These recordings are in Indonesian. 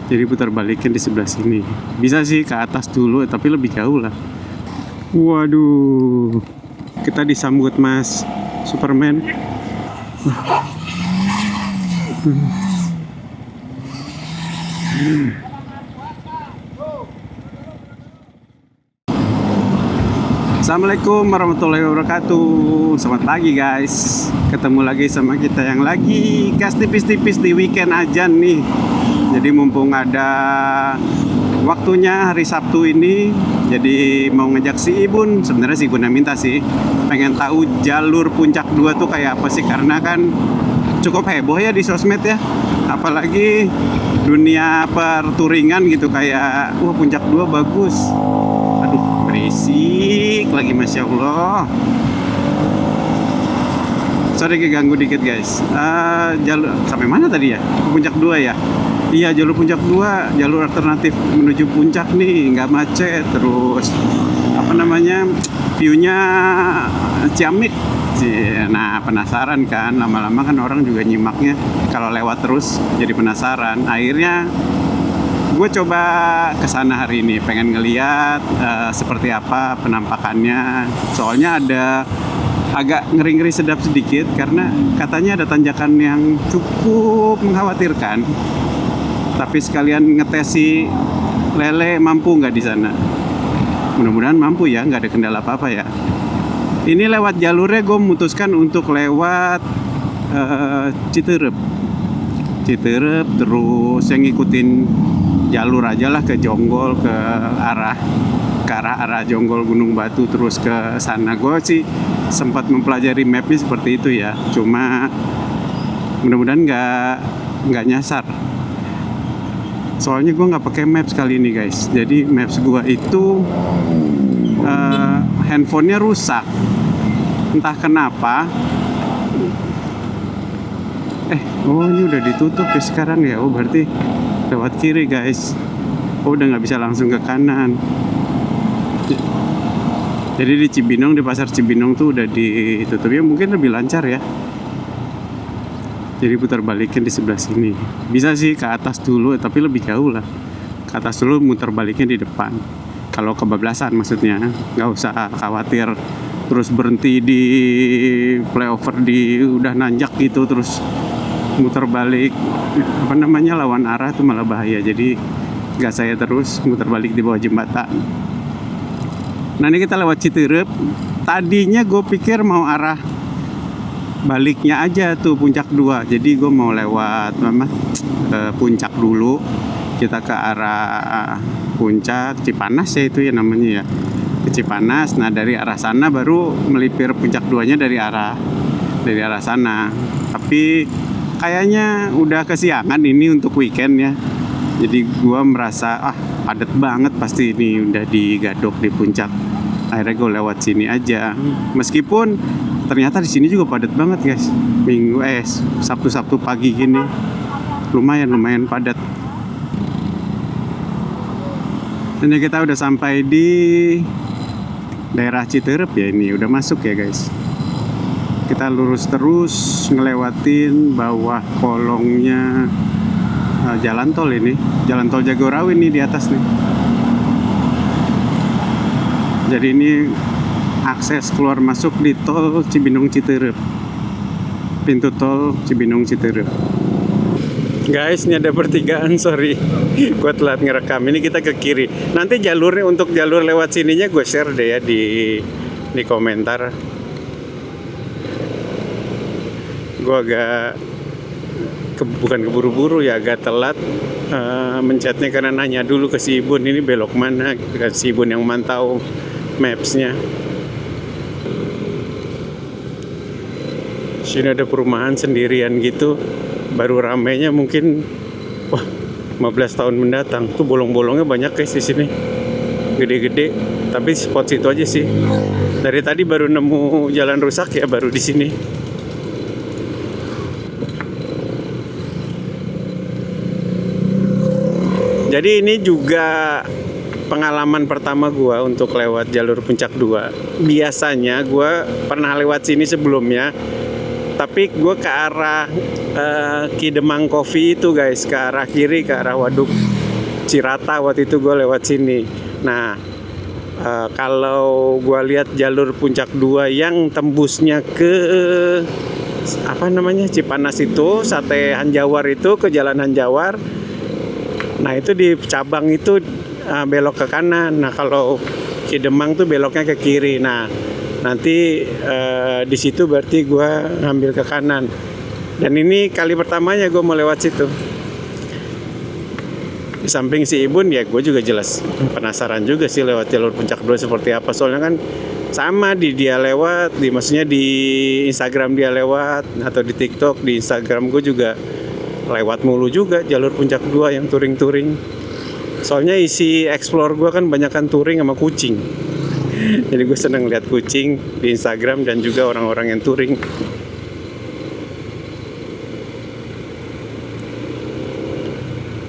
Jadi putar baliknya di sebelah sini. Bisa sih ke atas dulu, tapi lebih jauh lah. Waduh, kita disambut Mas Superman. Assalamualaikum warahmatullahi wabarakatuh. Selamat pagi guys. Ketemu lagi sama kita yang lagi gas tipis-tipis di weekend aja nih. Jadi mumpung ada waktunya hari Sabtu ini, jadi mau ngajak si Ibun. Sebenarnya si Ibun yang minta sih, pengen tahu jalur Puncak 2 tuh kayak apa sih, karena kan cukup heboh ya di sosmed ya. Apalagi dunia perturingan gitu, kayak wah Puncak 2 bagus. Aduh, berisik lagi, Masya Allah. Sorry keganggu dikit guys. Jalur sampai mana tadi ya? Puncak 2 ya? Iya, jalur Puncak 2, jalur alternatif menuju puncak nih, nggak macet. Terus apa namanya, viewnya ciamik. Nah, penasaran kan, lama-lama kan orang juga nyimaknya kalau lewat terus jadi penasaran. Akhirnya gue coba kesana hari ini, pengen ngeliat seperti apa penampakannya. Soalnya ada agak ngeri-ngeri sedap sedikit, karena katanya ada tanjakan yang cukup mengkhawatirkan. Tapi sekalian ngetes si Lele mampu nggak di sana. Mudah-mudahan mampu ya, nggak ada kendala apa-apa ya. Ini lewat jalurnya gue memutuskan untuk lewat Citerep, terus yang ngikutin jalur aja lah ke Jonggol, ke arah Jonggol Gunung Batu, terus ke sana. Gue sih sempat mempelajari mapnya seperti itu ya, cuma mudah-mudahan nggak nyasar. Soalnya gue nggak pakai maps kali ini guys. Jadi maps gue itu handphonenya rusak, entah kenapa. Ini udah ditutup ya sekarang ya. Oh berarti lewat kiri guys. Oh udah nggak bisa langsung ke kanan. Jadi di Cibinong, di pasar Cibinong tuh udah ditutup ya, mungkin lebih lancar ya. Jadi putar baliknya di sebelah sini. Bisa sih ke atas dulu, tapi lebih jauh lah. Ke atas dulu, muter baliknya di depan. Kalau kebablasan maksudnya, nggak usah khawatir terus berhenti di flyover di udah nanjak gitu, terus muter balik lawan arah, itu malah bahaya. Jadi gas saya terus muter balik di bawah jembatan. Nah ini kita lewat Citerep. Tadinya gue pikir mau arah baliknya aja tuh Puncak 2. Jadi gue mau lewat Puncak dulu. Kita ke arah Puncak Cipanas ya, itu ya namanya ya, ke Cipanas. Nah dari arah sana baru melipir Puncak 2-nya dari arah sana. Tapi kayaknya udah kesiangan ini untuk weekend ya. Jadi gue merasa padat banget pasti ini udah digadok di puncak. Akhirnya gue lewat sini aja. Meskipun ternyata di sini juga padat banget guys. Sabtu pagi gini lumayan padat. Dan kita udah sampai di daerah Citerep ya, ini udah masuk ya guys. Kita lurus terus ngelewatin bawah kolongnya jalan tol ini, jalan tol Jagorawi nih di atas nih. Jadi ini akses keluar masuk di tol Cibinong Citerep, pintu tol Cibinong Citerep. Guys, ini ada pertigaan, sorry gue telat ngerekam. Ini kita ke kiri. Nanti jalurnya, untuk jalur lewat sininya gue share deh ya di komentar. Gue agak bukan keburu-buru ya, agak telat mencetnya karena nanya dulu ke si Ibun ini belok mana, ke si Ibun yang mantau mapsnya. Sini ada perumahan sendirian gitu, baru ramenya mungkin 15 tahun mendatang. Tuh bolong-bolongnya banyak guys di sini, gede-gede. Tapi spot situ aja sih. Dari tadi baru nemu jalan rusak ya, baru di sini. Jadi ini juga pengalaman pertama gue untuk lewat jalur Puncak 2. Biasanya gue pernah lewat sini sebelumnya, tapi gue ke arah Kidemang Coffee itu guys, ke arah kiri, ke arah Waduk Cirata waktu itu gue lewat sini. Nah, kalau gue lihat jalur Puncak 2 yang tembusnya ke apa namanya Cipanas itu, Sate Hanjawar itu, ke Jalan Hanjawar. Nah itu di cabang itu belok ke kanan. Nah kalau Cidemang tuh beloknya ke kiri. Nah nanti di situ berarti gue ngambil ke kanan. Dan ini kali pertamanya gue mau lewat situ. Di samping si Ibun ya gue juga jelas penasaran juga sih lewat jalur Puncak 2 seperti apa. Soalnya kan sama dia lewat, maksudnya di Instagram dia lewat, atau di TikTok, di Instagram gue juga lewat mulu juga jalur Puncak 2 yang touring-touring. Soalnya isi explore gue kan banyakan touring sama kucing. Jadi gue seneng lihat kucing di Instagram dan juga orang-orang yang touring.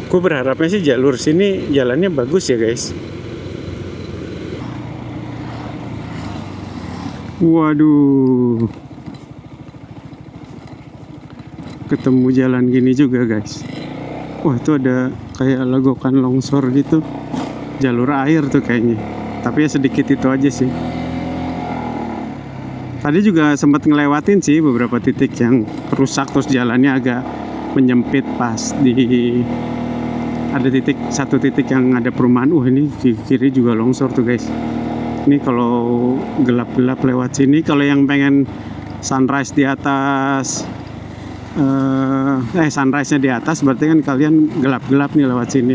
Gue berharapnya sih jalur sini jalannya bagus ya guys. Waduh, ketemu jalan gini juga guys. Wah itu ada kayak legokan longsor gitu, jalur air tuh kayaknya. Tapi ya sedikit itu aja sih. Tadi juga sempat ngelewatin sih beberapa titik yang rusak, terus jalannya agak menyempit pas di ada satu titik yang ada perumahan. Ini di kiri juga longsor tuh guys. Ini kalau gelap-gelap lewat sini, kalau yang pengen sunrise di atas, sunrise-nya di atas, berarti kan kalian gelap-gelap nih lewat sini.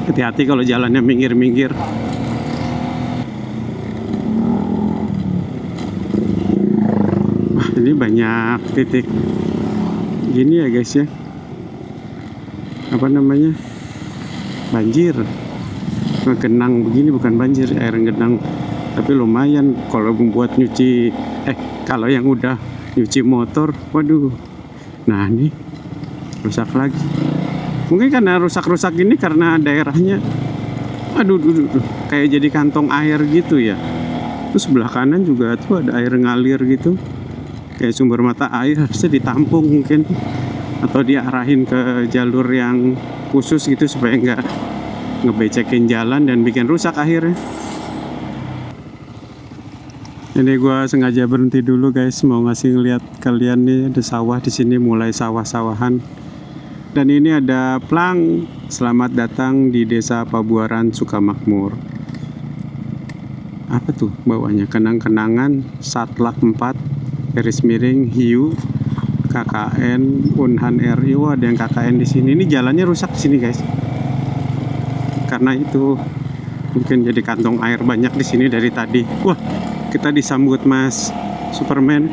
Hati-hati kalau jalannya minggir-minggir. Wah, ini banyak titik gini ya guys ya. Apa namanya? Banjir. Genang begini bukan banjir, air genang, tapi lumayan kalau membuat nyuci kalau yang udah nyuci motor. Waduh, nah ini rusak lagi. Mungkin karena rusak-rusak ini karena daerahnya kayak jadi kantong air gitu ya. Terus sebelah kanan juga tuh ada air ngalir gitu, kayak sumber mata air, harusnya ditampung mungkin, atau diarahin ke jalur yang khusus gitu supaya enggak ngebecekin jalan dan bikin rusak akhirnya. Ini gue sengaja berhenti dulu guys, mau ngasih ngeliat kalian nih, ada sawah di sini, mulai sawah-sawahan. Dan ini ada plang, selamat datang di Desa Pabuaran Sukamakmur. Apa tuh bawahnya? Kenang-kenangan Satlak 4 garis miring Hiu KKN Unhan RI. Wah, ada yang KKN di sini. Ini jalannya rusak di sini guys. Karena itu mungkin jadi kantong air banyak di sini dari tadi. Wah, kita disambut Mas Superman.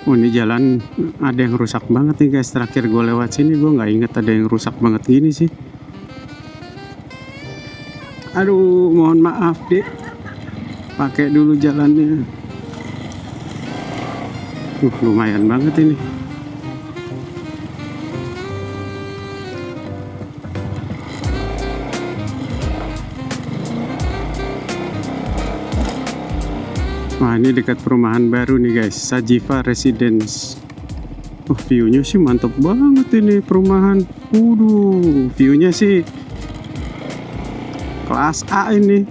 Oh, ini jalan ada yang rusak banget nih guys. Terakhir gue lewat sini gue nggak inget ada yang rusak banget gini sih. Aduh, mohon maaf deh. Pakai dulu jalannya. Lumayan banget ini. Wah, ini dekat perumahan baru nih guys, Sajiva Residence. View-nya sih mantap banget ini perumahan. View-nya sih kelas A ini.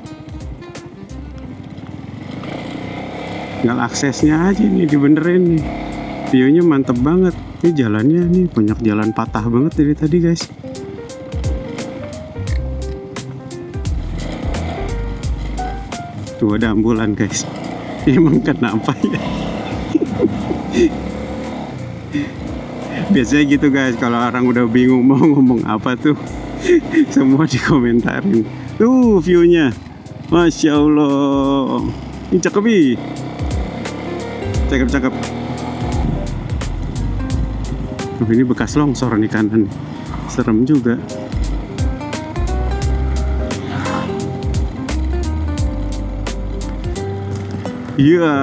Tinggal aksesnya aja nih dibenerin nih. View-nya mantap banget. Ini jalannya nih banyak jalan patah banget dari tadi guys. Tuh ada ambulan guys. Emang kenapa ya? Biasanya gitu guys, kalau orang udah bingung mau ngomong apa tuh, semua dikomentarin. Tuh view-nya, Masya Allah. Ini cakep nih. Cakep. Ini bekas longsor nih kanan. Serem juga. Iya.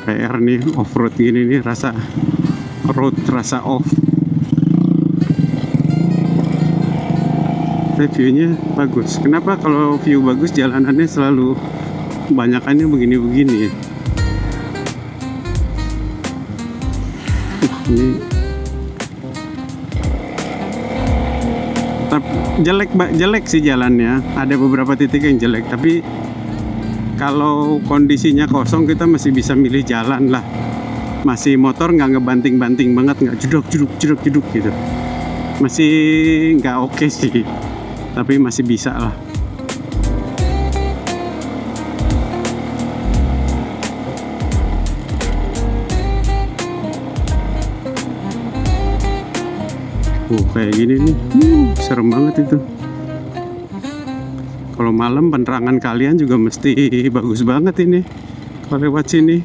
PR nih off-road gini nih, rasa off. tapi view-nya bagus. Kenapa kalau view bagus jalanannya selalu kebanyakannya begini-begini ya? Ini jelek sih jalannya. Ada beberapa titik yang jelek, tapi kalau kondisinya kosong kita masih bisa milih jalan lah. Masih motor nggak ngebanting-banting banget, nggak jeduk gitu. Masih nggak oke sih, tapi masih bisa lah. Kayak gini nih, serem banget itu. Kalau malam penerangan kalian juga mesti bagus banget ini kalau lewat sini.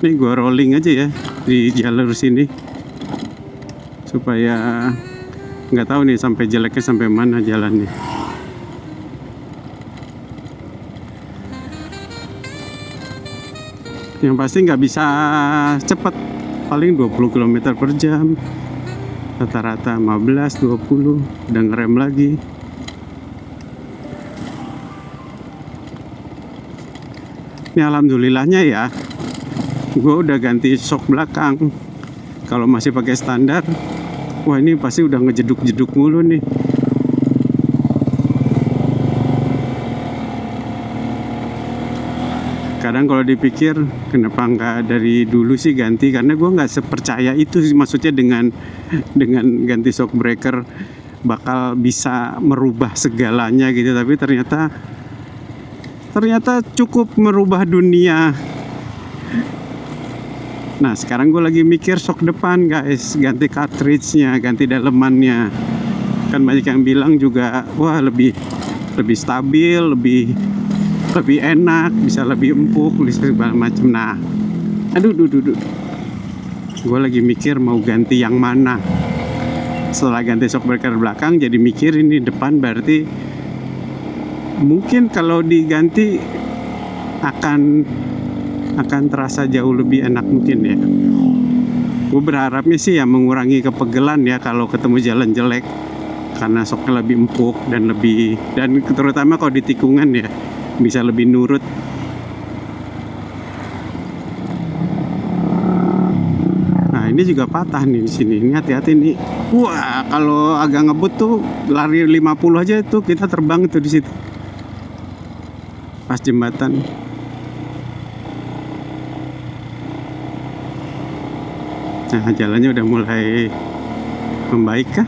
Ini gua rolling aja ya di jalur sini supaya nggak tahu nih sampai jeleknya sampai mana jalannya. Yang pasti nggak bisa cepat, paling 20 km per jam, rata-rata 15-20, udah ngerem lagi. Ini alhamdulillahnya ya, gue udah ganti shock belakang. Kalau masih pakai standar, wah ini pasti udah ngejeduk-jeduk mulu nih. Kadang kalau dipikir kenapa nggak dari dulu sih ganti, karena gue nggak sepercaya itu sih, maksudnya dengan ganti shock breaker bakal bisa merubah segalanya gitu. Tapi ternyata cukup merubah dunia. Nah sekarang gue lagi mikir shock depan guys, ganti cartridge-nya, ganti dalemannya. Kan banyak yang bilang juga wah lebih stabil, lebih enak, bisa lebih empuk, segala macam. Nah, aduh, gue lagi mikir mau ganti yang mana. Setelah ganti shock breaker belakang, jadi mikir ini depan, berarti mungkin kalau diganti akan terasa jauh lebih enak mungkin ya. Gue berharapnya sih ya mengurangi kepegelan ya kalau ketemu jalan jelek, karena shocknya lebih empuk dan terutama kalau di tikungan ya bisa lebih nurut. Nah ini juga patah nih di sini. Ini hati-hati nih. Wah kalau agak ngebut tuh lari 50 aja tuh kita terbang tuh di situ. Pas jembatan. Nah jalannya udah mulai membaik kah?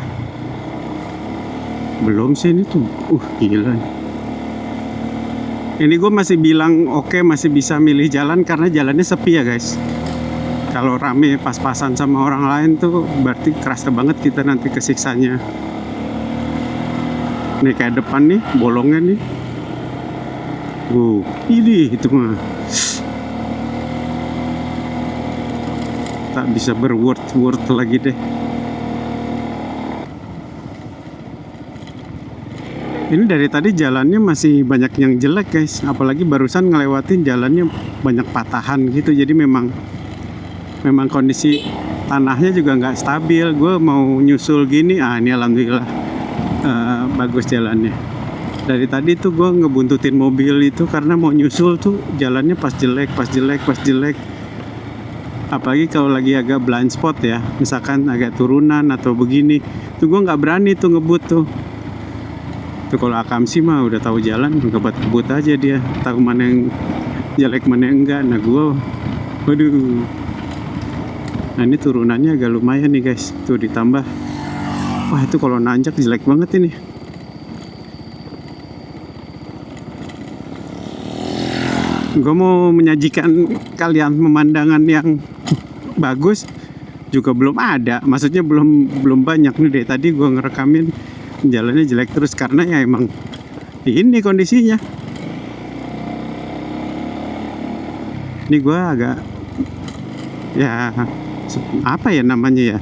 Belum sih ini tuh. Gila nih. Ini gue masih bilang oke, masih bisa milih jalan karena jalannya sepi ya guys. Kalau rame pas-pasan sama orang lain tuh berarti kerasa banget kita nanti kesiksanya. Nih kayak depan nih, bolongnya nih. Ini itu mah tak bisa berword lagi deh. Ini dari tadi jalannya masih banyak yang jelek guys, apalagi barusan ngelewatin jalannya banyak patahan gitu. Jadi memang kondisi tanahnya juga nggak stabil. Gue mau nyusul gini, ini alhamdulillah bagus jalannya. Dari tadi tuh gue ngebuntutin mobil itu karena mau nyusul tuh jalannya pas jelek. Apalagi kalau lagi agak blind spot ya, misalkan agak turunan atau begini, tuh gue nggak berani tuh ngebut tuh. Tuh kalau Akamsi mah udah tahu jalan, ngebut aja dia, tahu mana yang jelek mana yang enggak. Nah gue, waduh. Nah ini turunannya agak lumayan nih guys, tuh ditambah. Wah itu kalau nanjak jelek banget ini. Gue mau menyajikan kalian pemandangan yang bagus juga belum ada, maksudnya belum banyak nih. Dari tadi gue ngerekamin jalannya jelek terus karena ya emang ini kondisinya. Ini gue agak ya apa ya namanya ya,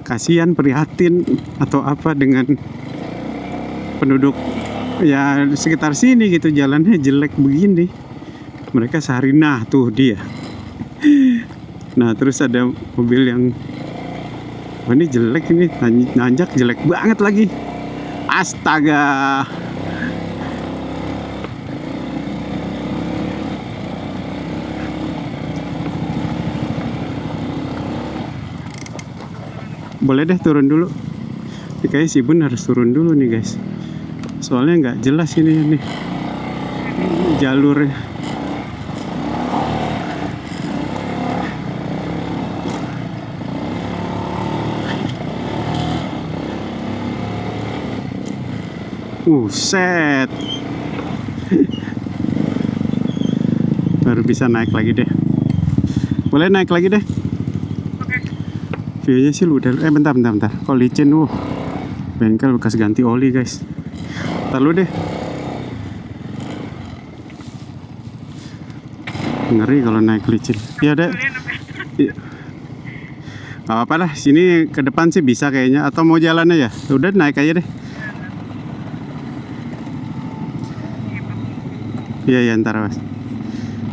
kasihan, prihatin atau apa dengan penduduk ya sekitar sini gitu, jalannya jelek begini. Mereka sehari tuh dia. Nah terus ada mobil yang Wah, ini jelek ini, nanjak jelek banget lagi. Astaga. Boleh deh turun dulu. Ini kayaknya si Bun harus turun dulu nih guys. Soalnya nggak jelas ini nih jalurnya. Set. Baru bisa naik lagi deh. Boleh naik lagi deh. View-nya sih udah. Bentar. Kok licin bengkel bekas ganti oli guys. Ntar lu deh. Ngeri kalau naik licin. Iya deh. Iya. Gak apa-apa lah. Sini ke depan sih bisa kayaknya. Atau mau jalan aja? Udah naik aja deh. Iya ntar mas.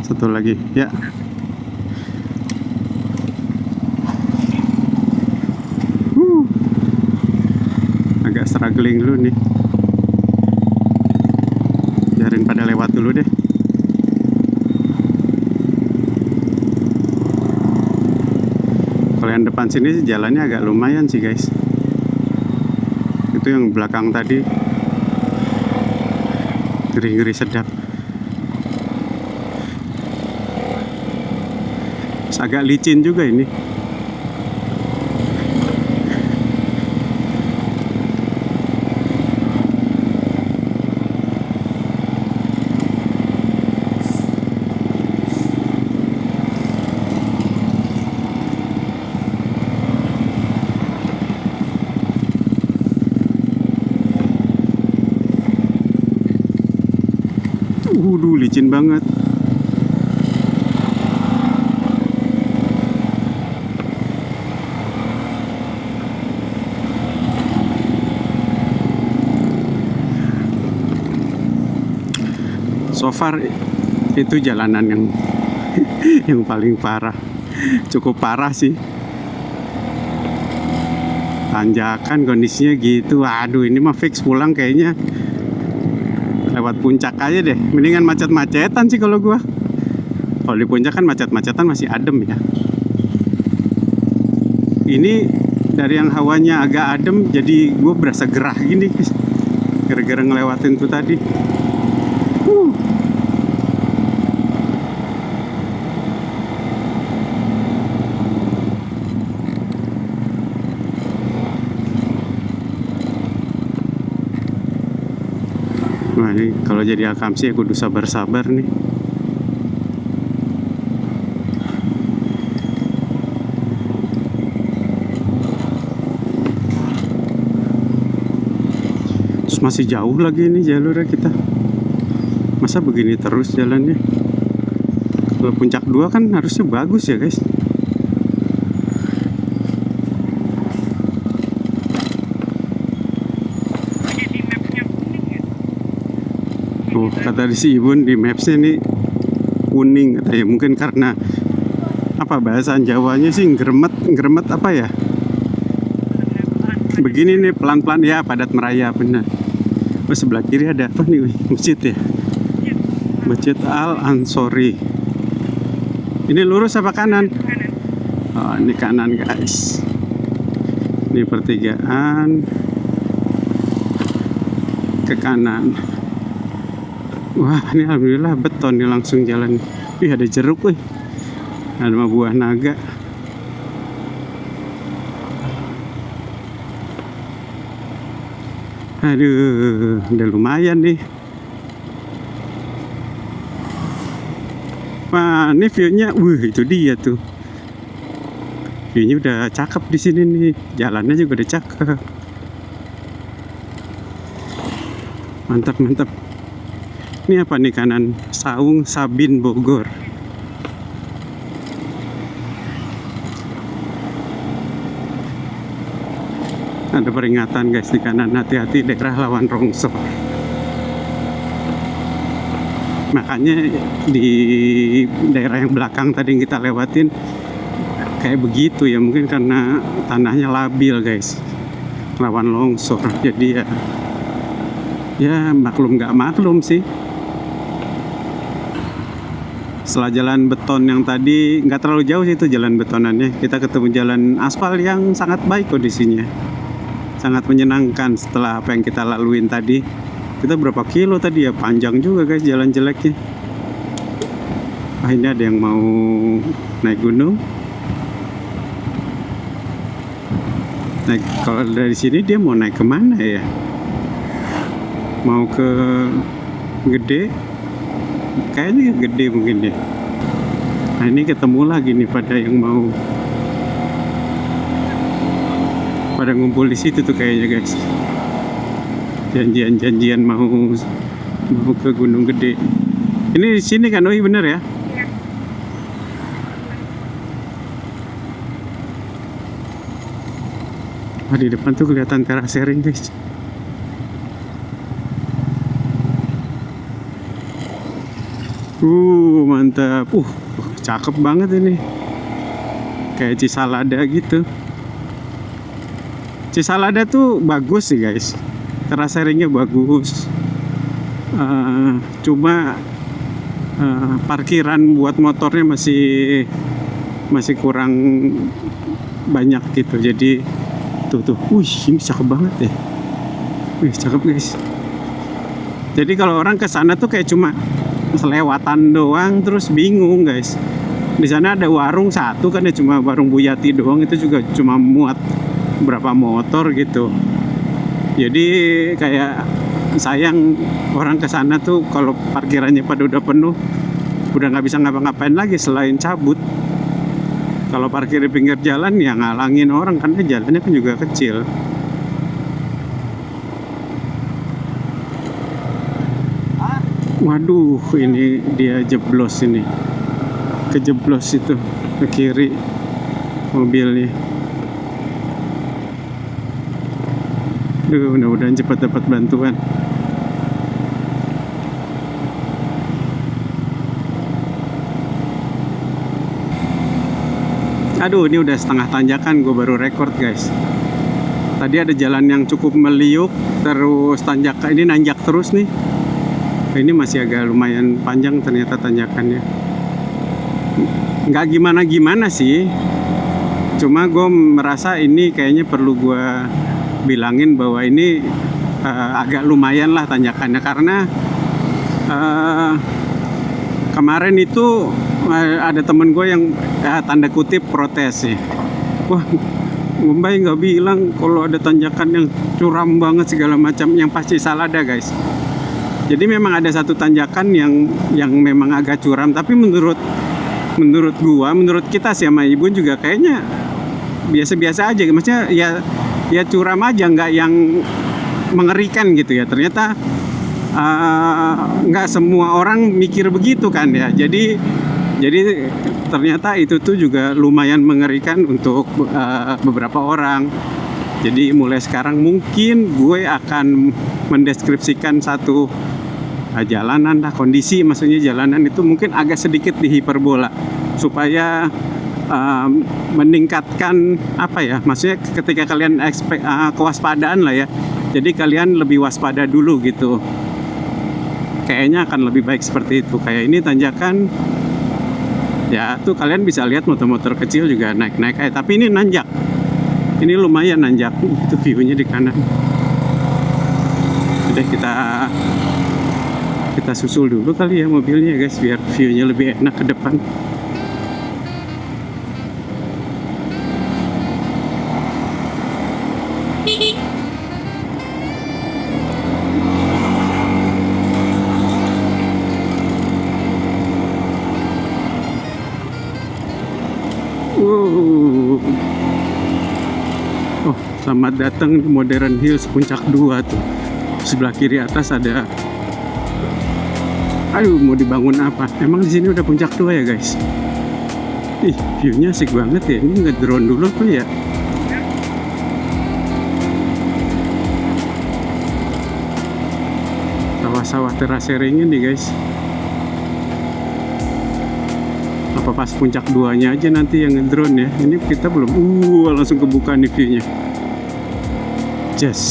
Satu lagi ya. Agak struggling dulu nih. Biarin pada lewat dulu deh. Kalau yang depan sini sih jalannya agak lumayan sih guys. Itu yang belakang tadi ngeri-ngeri sedap. Agak licin juga ini. Licin banget. So far itu jalanan yang yang paling parah. Cukup parah sih. Tanjakan kondisinya gitu. Aduh, ini mah fix pulang kayaknya. Lewat puncak aja deh. Mendingan macet-macetan sih kalau gua. Kalau di puncak kan macet-macetan masih adem ya. Ini dari yang hawanya agak adem jadi gua berasa gerah gini guys. Gara-gara ngelewatin tuh tadi. Wah, ini kalau jadi Akamsi ya kudu sabar-sabar nih. Terus masih jauh lagi ini jalurnya kita. Masa begini terus jalannya? Kalau puncak 2 kan harusnya bagus ya guys. Kata si Ibun di mapsnya nih kuning katanya, mungkin karena apa bahasa Jawanya sih ngremet apa ya, begini nih pelan-pelan ya, padat merayap benar. Sebelah kiri ada apa nih, masjid ya, Masjid Al Ansori. Ini lurus apa kanan? Oh, ini kanan guys. Ini pertigaan ke kanan. Wah, ini alhamdulillah beton nih, langsung jalan. Ih, ada jeruk wih. Ada buah naga. Aduh, udah lumayan nih. Wah, ini view-nya, itu dia tuh. View-nya udah cakep di sini nih. Jalannya juga udah cakep. Mantap. Ini apa nih kanan? Saung Sabin Bogor. Ada peringatan guys di kanan, hati-hati daerah rawan longsor. Makanya di daerah yang belakang tadi yang kita lewatin kayak begitu ya, mungkin karena tanahnya labil guys, rawan longsor. Jadi ya maklum nggak maklum sih. Setelah jalan beton yang tadi, nggak terlalu jauh sih itu jalan betonannya, kita ketemu jalan aspal yang sangat baik kondisinya, sangat menyenangkan. Setelah apa yang kita laluin tadi, kita berapa kilo tadi ya, panjang juga guys jalan jeleknya. Ini ada yang mau naik gunung. Nah, kalau dari sini dia mau naik kemana ya? Mau ke Gede? Kayaknya Gede mungkin ya. Nah, ini ketemu lagi nih pada yang mau pada ngumpul di situ tuh kayaknya guys. Janjian mau ke Gunung Gede. Ini di sini kan, Oi, bener ya? Wah, di depan tuh kelihatan terasering guys. Mantap. Cakep banget ini. Kayak Cisalada gitu. Cisalada tuh bagus sih guys. Teraseringnya bagus. Cuma parkiran buat motornya masih kurang banyak gitu. Jadi tuh, ini cakep banget ya. Cakep guys. Jadi kalau orang ke sana tuh kayak cuma selewatan doang, terus bingung guys. Di sana ada warung satu kan ya, cuma warung Buyati doang, itu juga cuma muat berapa motor gitu. Jadi kayak sayang orang ke sana tuh kalau parkirannya pada udah penuh, udah nggak bisa ngapa-ngapain lagi selain cabut. Kalau parkir di pinggir jalan ya ngalangin orang, karena jalannya kan juga kecil. Waduh, ini dia jeblos ini. Kejeblos itu ke kiri mobilnya. Mudah-mudahan cepat dapat bantuan. Aduh, ini udah setengah tanjakan, gue baru record guys. Tadi ada jalan yang cukup meliuk, terus tanjakan ini nanjak terus nih. Ini masih agak lumayan panjang ternyata tanjakannya. Nggak gimana-gimana sih. Cuma gue merasa ini kayaknya perlu gue bilangin bahwa ini agak lumayan lah tanjakannya. Karena kemarin itu ada temen gue yang tanda kutip protes sih. Wah, Mbak nggak bilang kalau ada tanjakan yang curam banget segala macam, yang pasti salah ada guys. Jadi memang ada satu tanjakan yang memang agak curam, tapi menurut gua, menurut kita sih sama ibu juga kayaknya biasa-biasa aja. Maksudnya ya curam aja, nggak yang mengerikan gitu ya. Ternyata nggak semua orang mikir begitu kan ya. Jadi ternyata itu tuh juga lumayan mengerikan untuk beberapa orang. Jadi mulai sekarang mungkin gue akan mendeskripsikan satu jalanan lah, kondisi maksudnya jalanan itu mungkin agak sedikit dihiperbola supaya meningkatkan apa ya, maksudnya ketika kalian kewaspadaan lah ya. Jadi kalian lebih waspada dulu gitu. Kayaknya akan lebih baik seperti itu. Kayak ini tanjakan ya, tuh kalian bisa lihat motor-motor kecil juga naik-naik, tapi ini nanjak. Ini lumayan nanjak. Itu view-nya di kanan. Udah kita susul dulu kali ya mobilnya guys, biar view-nya lebih enak ke depan. Oh, selamat datang di Modern Hills Puncak 2 tuh. Sebelah kiri atas ada. Aduh, mau dibangun apa? Emang di sini udah Puncak 2 ya guys? Ih, view-nya asik banget ya. Ini nge-drone dulu tuh ya. Sawah-sawah teraseringnya nih guys. Apa pas puncak 2-nya aja nanti yang ngedrone ya. Ini kita belum langsung kebuka nih view-nya. Just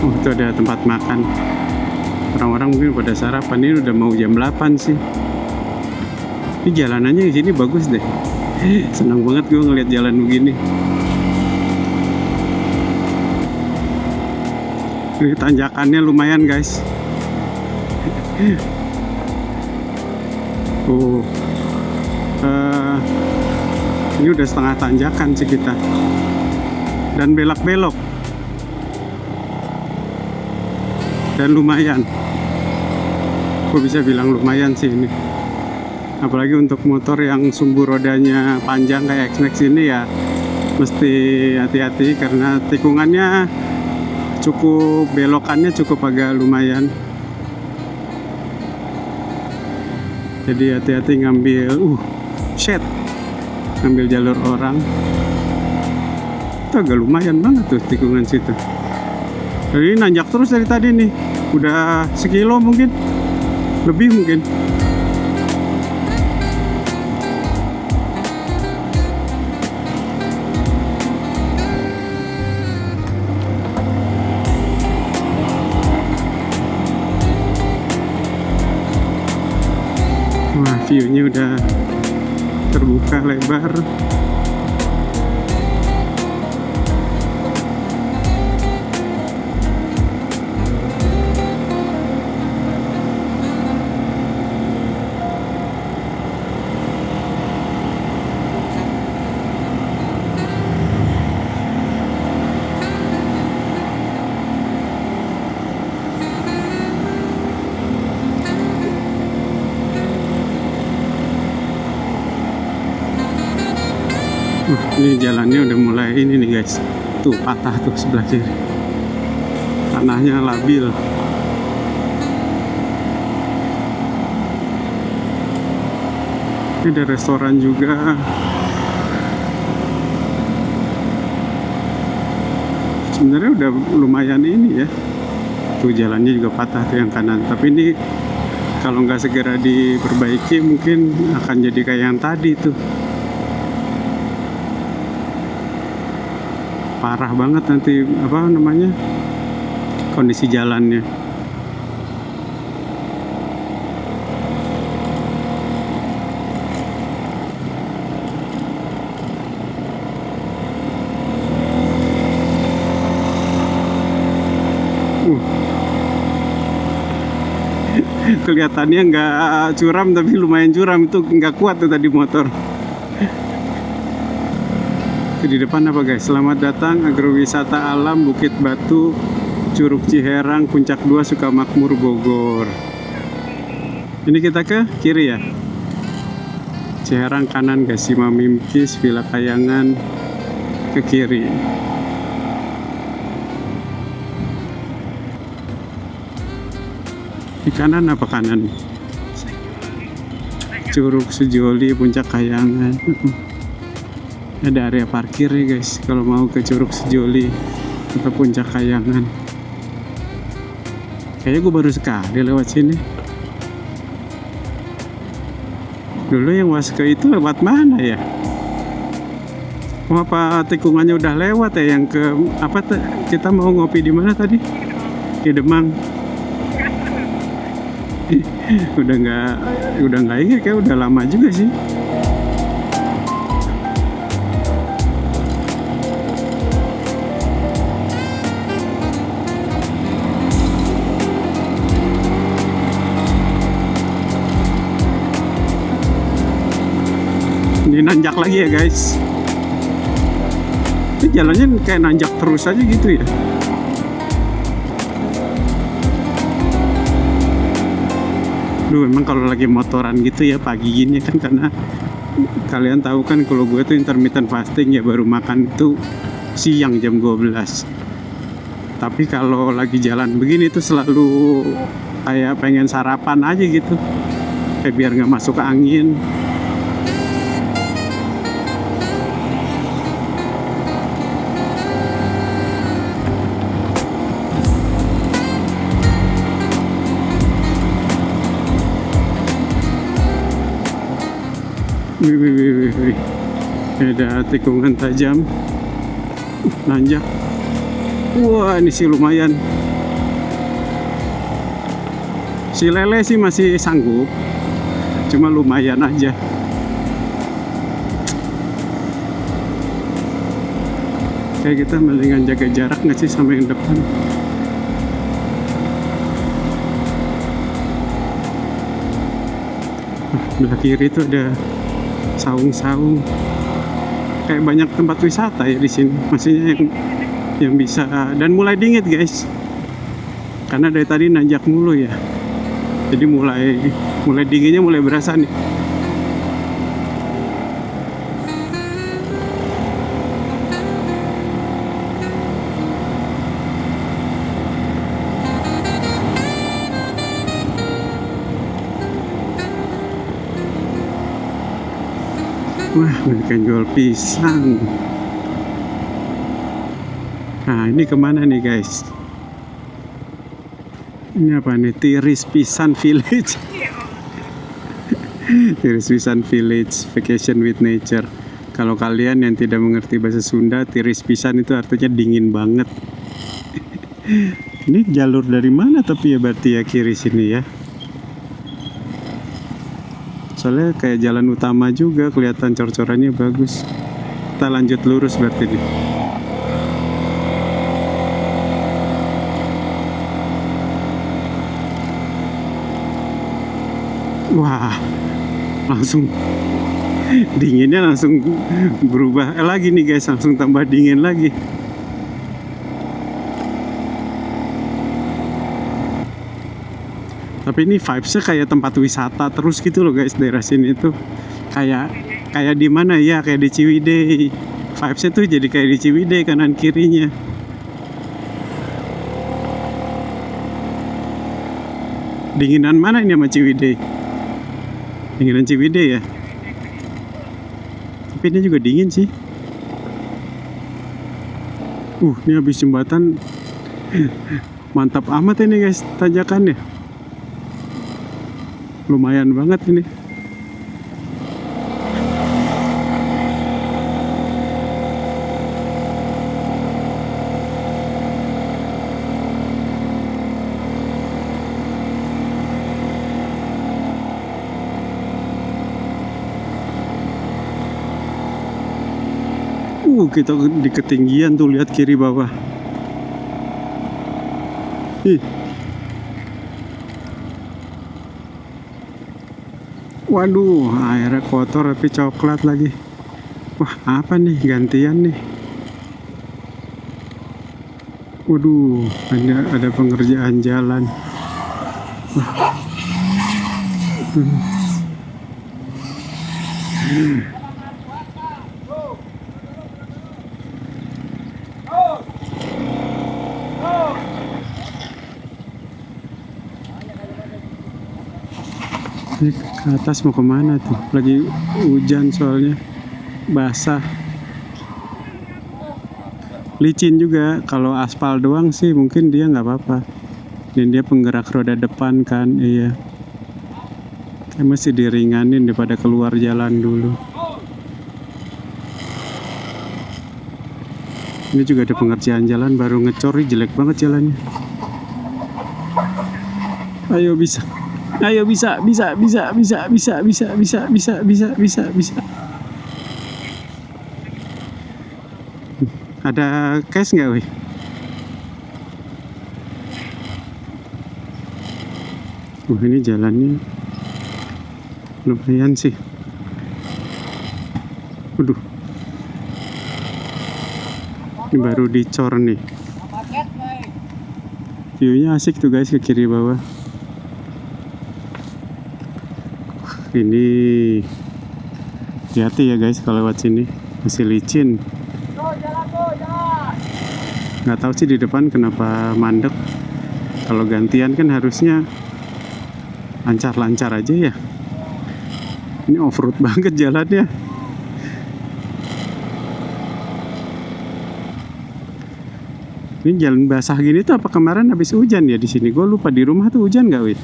itu ada tempat makan. Orang-orang mungkin pada sarapan. Ini udah mau jam 8 sih. Ini jalanannya di sini bagus deh. Senang banget gue ngeliat jalan begini. Ini tanjakannya lumayan guys. Ini udah setengah tanjakan sih kita. Dan belok-belok. Dan lumayan. Gue bisa bilang lumayan sih ini. Apalagi untuk motor yang sumbu rodanya panjang kayak X-Max ini ya mesti hati-hati karena tikungannya cukup, belokannya cukup agak lumayan. Jadi hati-hati ngambil ngambil jalur orang. Itu agak lumayan banget tuh tikungan situ. Jadi nanjak terus dari tadi nih. Udah sekilo mungkin. Lebih mungkin. Wah, view-nya udah terbuka lebar. Ini jalannya udah mulai ini nih guys. Tuh patah tuh sebelah kiri. Tanahnya labil. Ini ada restoran juga. Sebenarnya udah lumayan ini ya. Tuh jalannya juga patah tuh yang kanan. Tapi ini kalau nggak segera diperbaiki mungkin akan jadi kayak yang tadi tuh. Parah banget nanti kondisi jalannya. Kelihatannya nggak curam tapi lumayan curam, itu nggak kuat tuh tadi motor. Di depan apa guys? Selamat datang agrowisata alam Bukit Batu, Curug Ciherang, Puncak 2, Sukamakmur, Bogor. Ini kita ke kiri ya. Ciherang kanan guys, Sima Mimkis, Villa Kayangan ke kiri. Di kanan apa kanan? Curug Sejoli, Puncak Kayangan. Ada area parkir ya guys kalau mau ke Curug Sejoli atau Puncak Kayangan. Kayaknya gue baru sekali lewat sini. Dulu yang Waske itu lewat mana ya? Apa tikungannya udah lewat ya? Yang ke kita mau ngopi di mana tadi? Di Demang. udah nggak ingat, kayak udah lama juga sih. Ini nanjak lagi ya guys. Ini jalannya kayak nanjak terus aja gitu ya. Duh, emang kalau lagi motoran gitu ya pagi gini kan, karena kalian tahu kan kalau gue tuh intermittent fasting ya, baru makan itu siang jam 12. Tapi kalau lagi jalan begini tuh selalu kayak pengen sarapan aja gitu, kayak biar nggak masuk angin. Wih, wih, wih, wih, wih. Ada tikungan tajam, nanjak. Wah, ini sih lumayan. Si lele sih masih sanggup, cuma lumayan aja. Kayak kita mendingan jaga jarak nggak sih sama yang depan. Belah kiri itu ada saung-saung, kayak banyak tempat wisata ya di sini, maksudnya yang bisa. Dan mulai dingin guys, karena dari tadi nanjak mulu ya, jadi mulai dinginnya mulai berasa nih. Wah, mereka jual pisang. Nah, ini kemana nih guys? Ini apa nih? Tiris Pisan Village. Tiris Pisan Village, Vacation with Nature. Kalau kalian yang tidak mengerti bahasa Sunda, Tiris Pisan itu artinya dingin banget. Ini jalur dari mana tapi ya, berarti ya kiri sini ya. Soalnya kayak jalan utama juga, kelihatan cor-corannya bagus. Kita lanjut lurus berarti nih. Wah, langsung dinginnya langsung berubah lagi nih guys, langsung tambah dingin lagi. Tapi ini vibesnya kayak tempat wisata terus gitu loh guys, daerah sini tuh kayak di mana ya, kayak di Ciwidey. Vibesnya tuh jadi kayak di Ciwidey kanan kirinya. Dinginan mana ini sama Ciwidey? Dinginan Ciwidey ya. Tapi ini juga dingin sih. Ini habis jembatan. Mantap amat ini guys tanjakannya. Lumayan banget ini. Kita di ketinggian tuh, lihat kiri bawah. Ih. Waduh, airnya kotor tapi coklat lagi. Wah, apa nih, gantian nih. Waduh, ada pengerjaan jalan. Wah. Ini ke atas mau kemana tuh? Lagi hujan soalnya, basah. Licin juga. Kalau aspal doang sih mungkin dia nggak apa-apa. Dan dia penggerak roda depan kan, iya. Kayak masih diringanin daripada keluar jalan dulu. Ini juga ada pengerjaan jalan, baru ngecor, jelek banget jalannya. Ayo bisa. Ayo bisa. Ada cash nggak, wih? Ini jalannya lumayan sih. Waduh. Ini baru dicor nih. View-nya asik tuh guys, ke kiri bawah. Ini hati-hati ya guys kalau lewat sini, masih licin. Nggak tahu sih di depan kenapa mandek. Kalau gantian kan harusnya lancar-lancar aja ya. Ini off-road banget jalannya. Ini jalan basah gini tuh apa kemarin habis hujan ya di sini? Gue lupa, di rumah tuh hujan nggak, wih?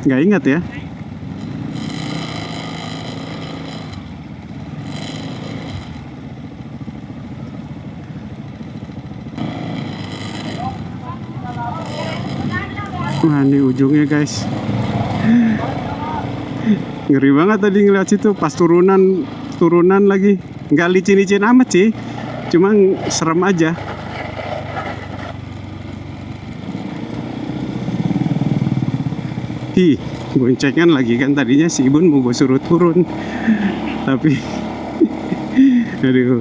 Nggak ingat ya. Wah, ini ujungnya guys. Ngeri banget tadi ngeliat situ pas turunan lagi. Nggak licin-licin amat sih, cuma serem aja. Ih, boncengan lagi kan, tadinya si Ibun mau gue suruh turun, tapi aduh.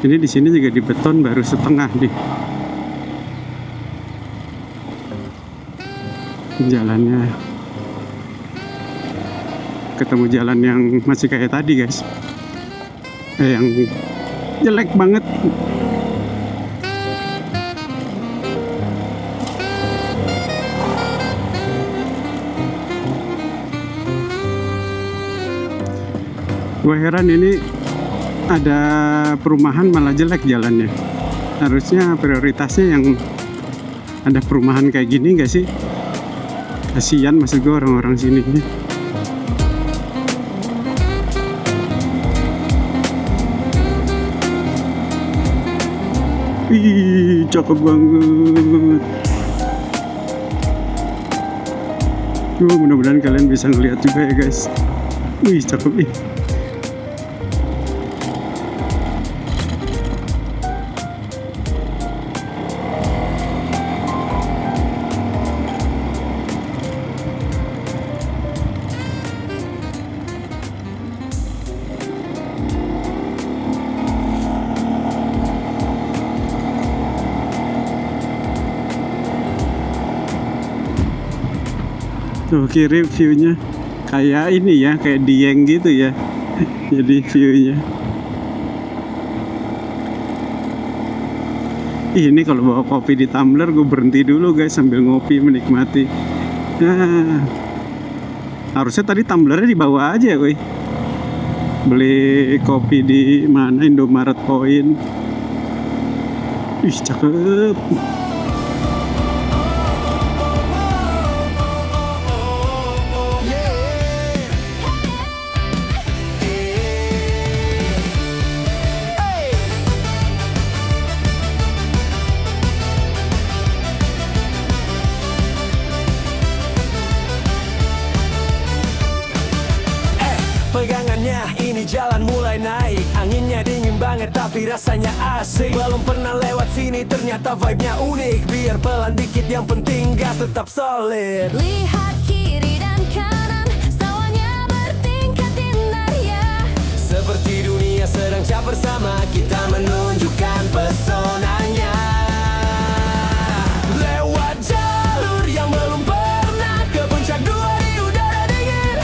Ini di sini juga di beton baru setengah nih. Jalannya ketemu jalan yang masih kayak tadi guys, yang jelek banget. Gue heran ini ada perumahan malah jelek jalannya. Harusnya prioritasnya yang ada perumahan kayak gini gak sih? Kasian maksud gue orang-orang sini. Ih, cakep banget. Mudah-mudahan kalian bisa ngeliat juga ya guys. Wih, cakep nih. Tuh kiri view-nya kayak ini ya, kayak Dieng gitu ya. Jadi view-nya. Ini kalau bawa kopi di tumbler gue berhenti dulu guys sambil ngopi menikmati. Nah, harusnya tadi tumblernya dibawa aja gue. Beli kopi di mana, Indomaret Point. Ih, cakep. Pegangannya ini jalan mulai naik, anginnya dingin banget tapi rasanya asik. Belum pernah lewat sini ternyata vibe-nya unik. Biar pelan dikit yang penting gas tetap solid. Lihat kiri dan kanan, sawahnya bertingkat indah ya. Seperti dunia sedang cap bersama, kita menunjukkan pesonanya. Lewat jalur yang belum pernah ke puncak dua di udara dingin.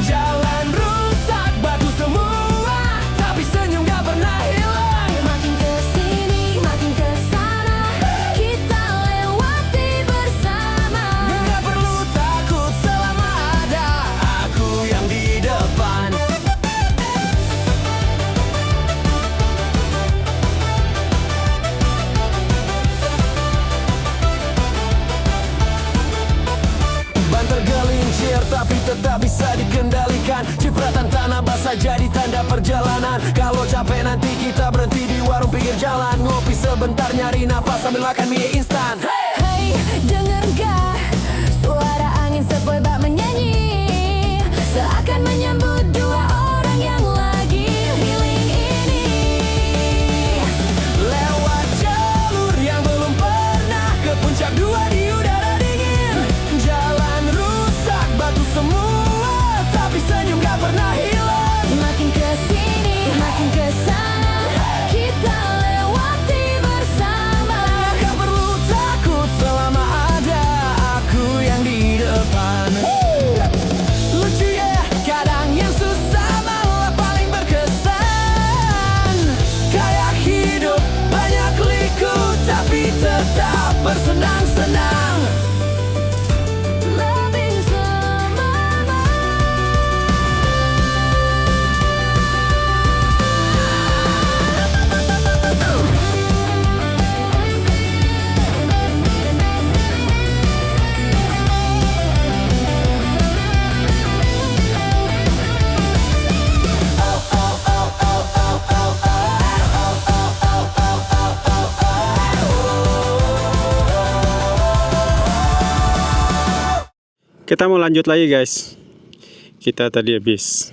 Jalan rusak batu semua, tapi senyum gak pernah hilang. Makin kesini, makin kesana, kita lewati bersama. Gak perlu takut selama ada aku yang di depan. Ban tergelincir tapi tetap bisa dikendalikan. Cipratan tanah basah jadi tanda perjalanan. Kalau capek nanti kita berhenti di warung pinggir jalan, ngopi sebentar nyari napas sambil makan mie instan. Hey, denger gak suara angin sepoi bak menyanyi, seakan menyambut dua orang yang lagi healing ini. Lewat jalur yang belum pernah ke puncak dua di udara dingin. Jalan rusak batu semua, tapi senyum gak pernah hilang. Makin kesini, makin kesana, kita lewati bersama. Gak perlu takut Kita mau lanjut lagi guys. Kita tadi habis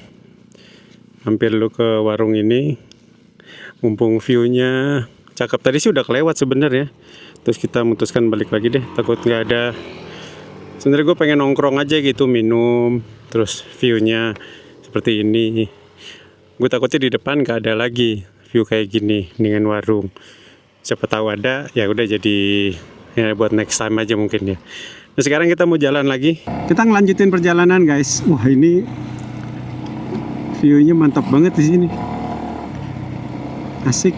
hampir dulu ke warung ini. Mumpung view-nya cakep. Tadi sih udah kelewat sebenarnya. Terus kita memutuskan balik lagi deh. Takut nggak ada. Sebenarnya gue pengen nongkrong aja gitu, minum. Terus view-nya seperti ini. Gue takutnya di depan nggak ada lagi view kayak gini dengan warung. Siapa tahu ada, ya udah jadi ya buat next time aja mungkin ya. Nah sekarang kita mau jalan lagi. Kita ngelanjutin perjalanan guys. Wah ini view-nya mantap banget di sini. Asik.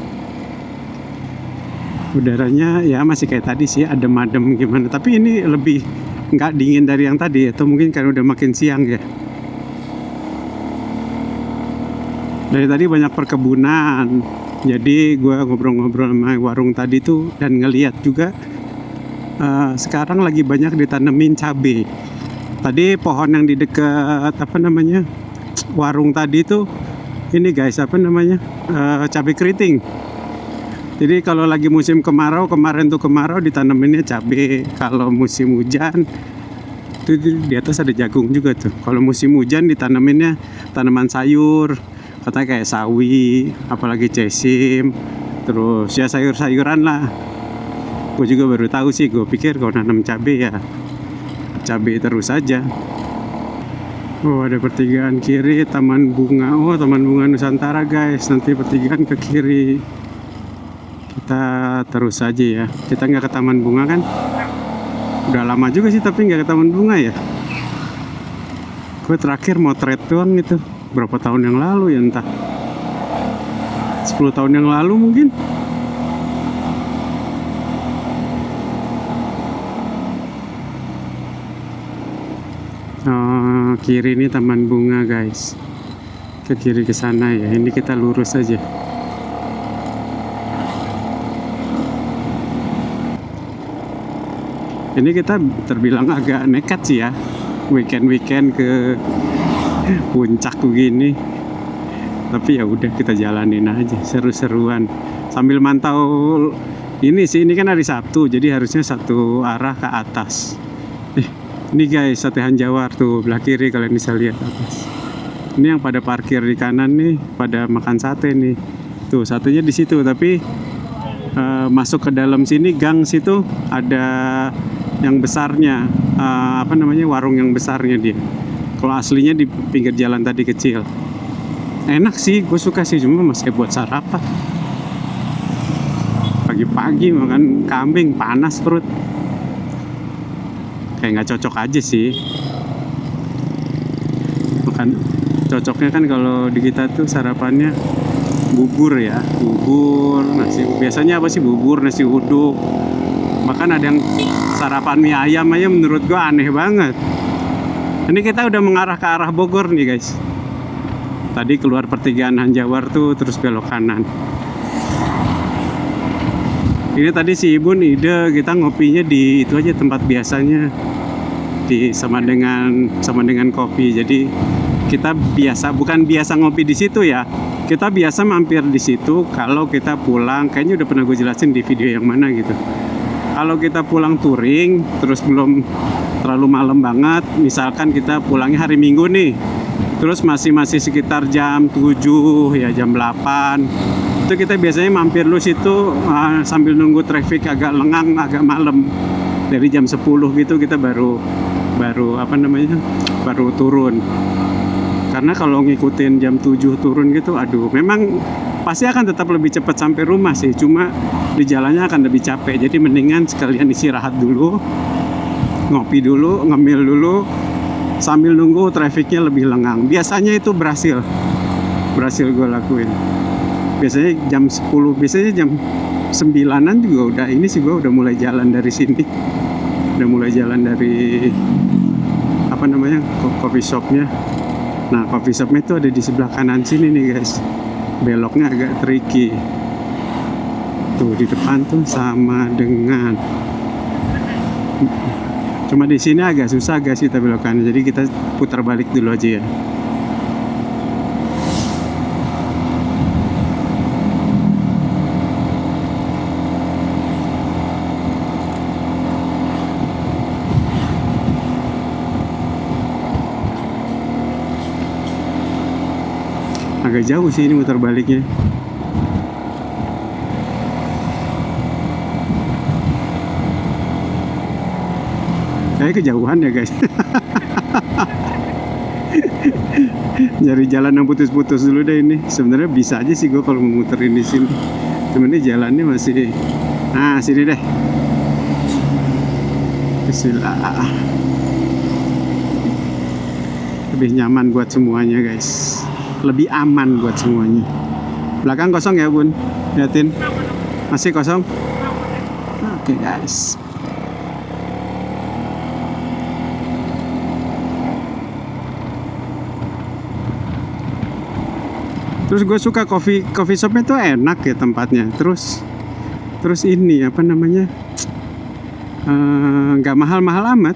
Udaranya ya masih kayak tadi sih, adem-adem gimana. Tapi ini lebih nggak dingin dari yang tadi. Atau mungkin karena udah makin siang ya. Dari tadi banyak perkebunan. Jadi gue ngobrol-ngobrol sama warung tadi tuh dan ngeliat juga. Sekarang lagi banyak ditanemin cabai. Tadi pohon yang di dekat warung tadi tuh ini guys cabai keriting. Jadi kalau lagi musim kemarau, kemarin tuh kemarau ditaneminnya cabai. Kalau musim hujan itu di atas ada jagung juga tuh. Kalau musim hujan ditaneminnya tanaman sayur, katanya kayak sawi, apalagi cesim, terus ya sayur-sayuran lah. Gue juga baru tahu sih, gue pikir kalau nanam cabai ya cabai terus aja. Oh ada pertigaan kiri, taman bunga. Oh taman bunga Nusantara guys, nanti pertigaan ke kiri. Kita terus aja ya, kita nggak ke taman bunga kan. Udah lama juga sih tapi nggak ke taman bunga ya. Gue terakhir motret doang itu berapa tahun yang lalu ya, entah 10 tahun yang lalu mungkin. Kiri ini taman bunga guys. Ke kiri ke sana ya. Ini kita lurus aja. Ini kita terbilang agak nekat sih ya. Weekend ke puncak begini. Tapi ya udah kita jalanin aja, seru-seruan. Sambil mantau ini kan hari Sabtu, jadi harusnya satu arah ke atas. Ini guys, sate Hanjawar tuh belah kiri, kalian bisa lihat atas. Ini yang pada parkir di kanan nih, pada makan sate nih. Tuh satenya di situ, tapi masuk ke dalam sini gang situ ada yang besarnya, warung yang besarnya dia. Kalau aslinya di pinggir jalan tadi kecil. Enak sih, gue suka sih, cuma masih buat sarapan. Pagi-pagi makan kambing, panas perut. Kayak nggak cocok aja sih. Makan cocoknya kan kalau di kita tuh sarapannya bubur ya, bubur nasi. Biasanya apa sih, bubur nasi uduk. Bahkan ada yang sarapan mie ayam aja menurut gua aneh banget. Ini kita udah mengarah ke arah Bogor nih guys. Tadi keluar pertigaan Hanjawar tuh terus belok kanan. Ini tadi si ibu ide kita ngopinya di itu aja tempat biasanya, sama dengan kopi. Jadi kita bukan biasa ngopi di situ ya. Kita biasa mampir di situ kalau kita pulang. Kayaknya udah pernah gue jelasin di video yang mana gitu. Kalau kita pulang touring terus belum terlalu malam banget, misalkan kita pulangnya hari Minggu nih, terus masih sekitar jam 7 ya, jam 8. Itu kita biasanya mampir dulu situ sambil nunggu traffic agak lengang, agak malam. Dari jam 10 gitu kita baru turun. Karena kalau ngikutin jam 7 turun gitu, aduh, memang pasti akan tetap lebih cepat sampai rumah sih, cuma di jalannya akan lebih capek. Jadi mendingan sekalian istirahat dulu, ngopi dulu, ngemil dulu, sambil nunggu trafficnya lebih lengang. Biasanya itu berhasil gue lakuin. Biasanya jam 10, biasanya jam 9-an juga udah ini sih, gue udah mulai jalan dari sini. Udah mulai jalan dari coffee shopnya. Nah coffee shopnya itu ada di sebelah kanan sini nih guys. Beloknya agak tricky. Tuh di depan tuh sama dengan. Cuma di sini agak susah guys kita belok kanan. Jadi kita putar balik dulu aja ya. Agak jauh sih ini muter baliknya. Kayak kejauhan ya guys. Nyari jalan yang putus-putus dulu deh ini. Sebenarnya bisa aja sih gue kalau mau muterin di sini. Cuman ini jalannya masih. Nah sini deh. Bismillah. Lebih nyaman buat semuanya guys. Lebih aman buat semuanya. Belakang kosong ya bun. Liatin. Masih kosong. Oke guys. Terus gue suka coffee shopnya tuh enak ya tempatnya. Terus ini apa namanya, nggak mahal-mahal amat.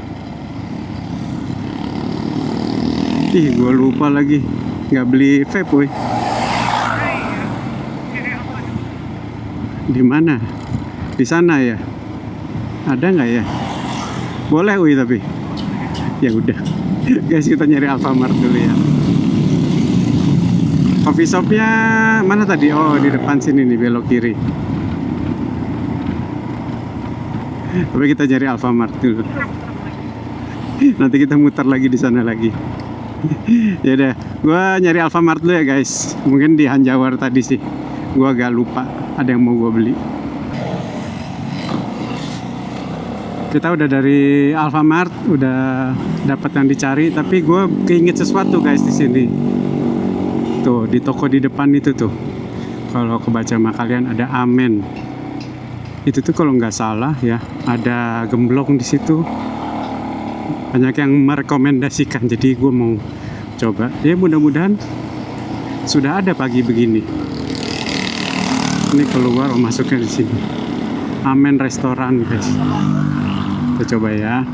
Ih gue lupa lagi nggak beli vape woy. Di mana? Di sana ya? Ada nggak ya? Boleh woy tapi. Ya udah. Guys kita nyari Alfamart dulu ya. Coffee shopnya mana tadi? Oh di depan sini nih, belok kiri. Tapi kita cari Alfamart dulu. Nanti kita muter lagi di sana lagi. Ya udah, gua nyari Alfamart dulu ya guys. Mungkin di Hanjawar tadi sih. Gua agak lupa ada yang mau gua beli. Kita udah dari Alfamart, udah dapat yang dicari. Tapi gua keinget sesuatu guys di sini. Tuh di toko di depan itu tuh, kalau kebaca sama kalian ada Amen. Itu tuh kalau nggak salah ya, ada gemblong di situ. Banyak yang merekomendasikan, jadi gue mau coba. Ya mudah-mudahan sudah ada pagi begini. Ini keluar, masuknya di sini. Amen restoran guys. Kita coba ya.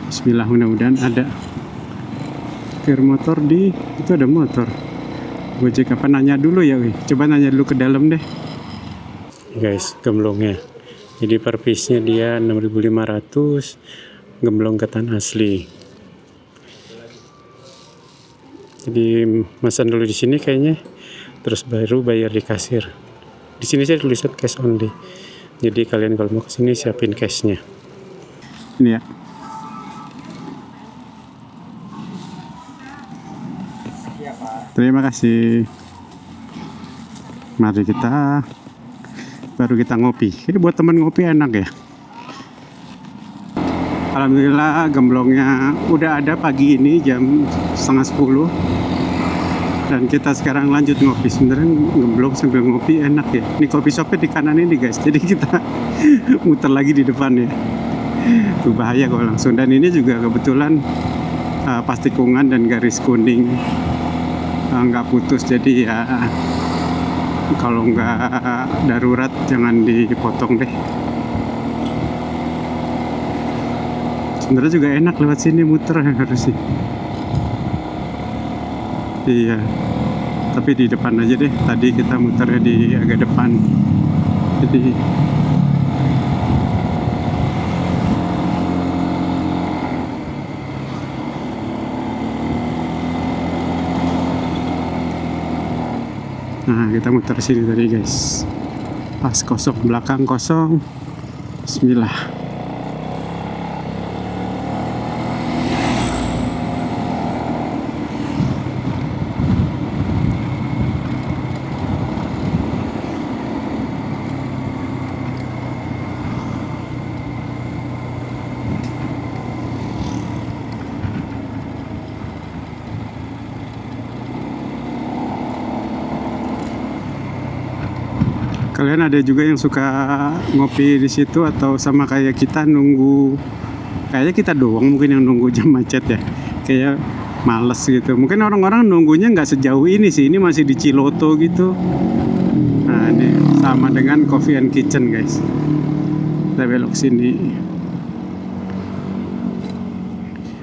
Bismillah, mudah-mudahan ada. Kir motor di itu ada motor. Gojek apa nanya dulu ya, wih. Coba nanya dulu ke dalam deh. Guys, gemblongnya. Jadi per piece-nya dia 6.500, gemblong ketan asli. Jadi pesan dulu di sini kayaknya, terus baru bayar di kasir. Di sini saya tulisan cash only. Jadi kalian kalau mau ke sini siapin cash-nya. Ini ya. Terima kasih. Mari kita baru kita ngopi. Ini buat temen ngopi enak ya. Alhamdulillah gemblongnya udah ada pagi ini jam 9:30. Dan kita sekarang lanjut ngopi. Sebenarnya gemblong sambil ngopi enak ya. Ini kopi shopnya di kanan ini guys. Jadi kita muter lagi di depan ya. Tuh bahaya kalau langsung. Dan ini juga kebetulan pas tikungan dan garis kuning. Nggak putus, jadi ya kalau nggak darurat jangan dipotong deh. Sebenarnya juga enak lewat sini muter harusnya. Iya, tapi di depan aja deh. Tadi kita muternya di agak depan, jadi nah kita muter sini tadi guys. Pas kosong, belakang kosong. Bismillah. Kalian ada juga yang suka ngopi di situ atau sama kayak kita nunggu? Kayaknya kita doang mungkin yang nunggu jam macet ya. Kayak males gitu. Mungkin orang-orang nunggunya nggak sejauh ini sih. Ini masih di Ciloto gitu. Nah ini sama dengan Coffee and Kitchen guys. Kita belok sini.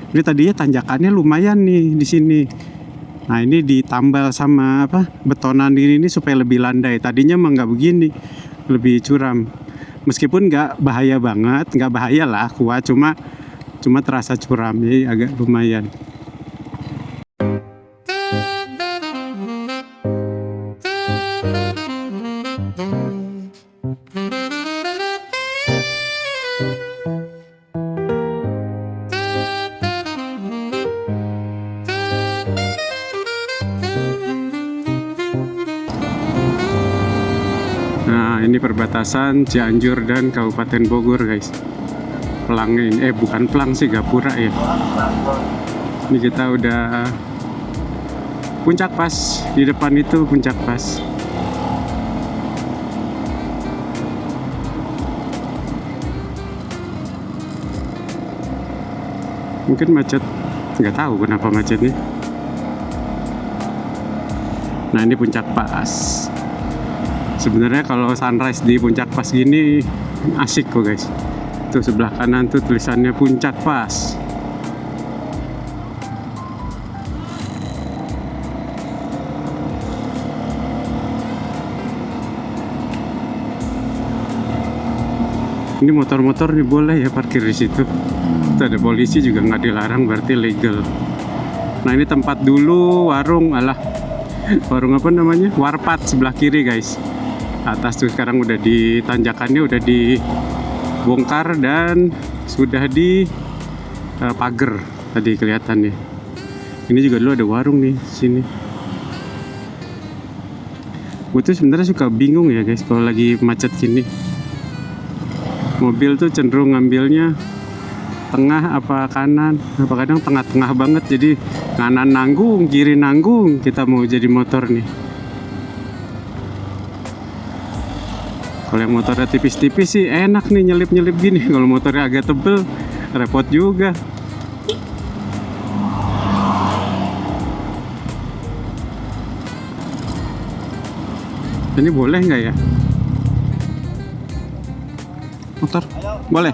Ini tadinya tanjakannya lumayan nih di sini. Nah ini ditambal sama apa betonan ini supaya lebih landai. Tadinya mah nggak begini, lebih curam. Meskipun nggak bahaya banget, nggak bahaya lah kuat, cuma terasa curam, jadi agak lumayan. perbatasan Cianjur dan Kabupaten Bogor guys. Pelang ini, bukan pelang sih, Gapura ya. Ini kita udah Puncak Pas, di depan itu Puncak Pas. Mungkin macet, nggak tahu kenapa macetnya. Nah ini Puncak Pas. Sebenarnya kalau sunrise di Puncak Pas gini asik kok guys. Tuh sebelah kanan tuh tulisannya Puncak Pas. Ini motor-motor nih boleh ya parkir di situ. Tuh ada polisi juga nggak dilarang, berarti legal. Nah ini tempat dulu warung, warung apa namanya? Warpat sebelah kiri guys. Atas tuh sekarang udah di tanjakannya udah dibongkar dan sudah di pagar tadi kelihatan nih. Ini juga dulu ada warung nih sini. Gue tuh sebenarnya suka bingung ya guys kalau lagi macet gini. Mobil tuh cenderung ngambilnya tengah apa kanan, apa kadang tengah-tengah banget, jadi kanan nanggung, kiri nanggung. Kita mau jadi motor nih. Kalau yang motornya tipis-tipis sih enak nih nyelip-nyelip gini. Kalau motornya agak tebel repot juga. Ini boleh nggak ya? Motor boleh?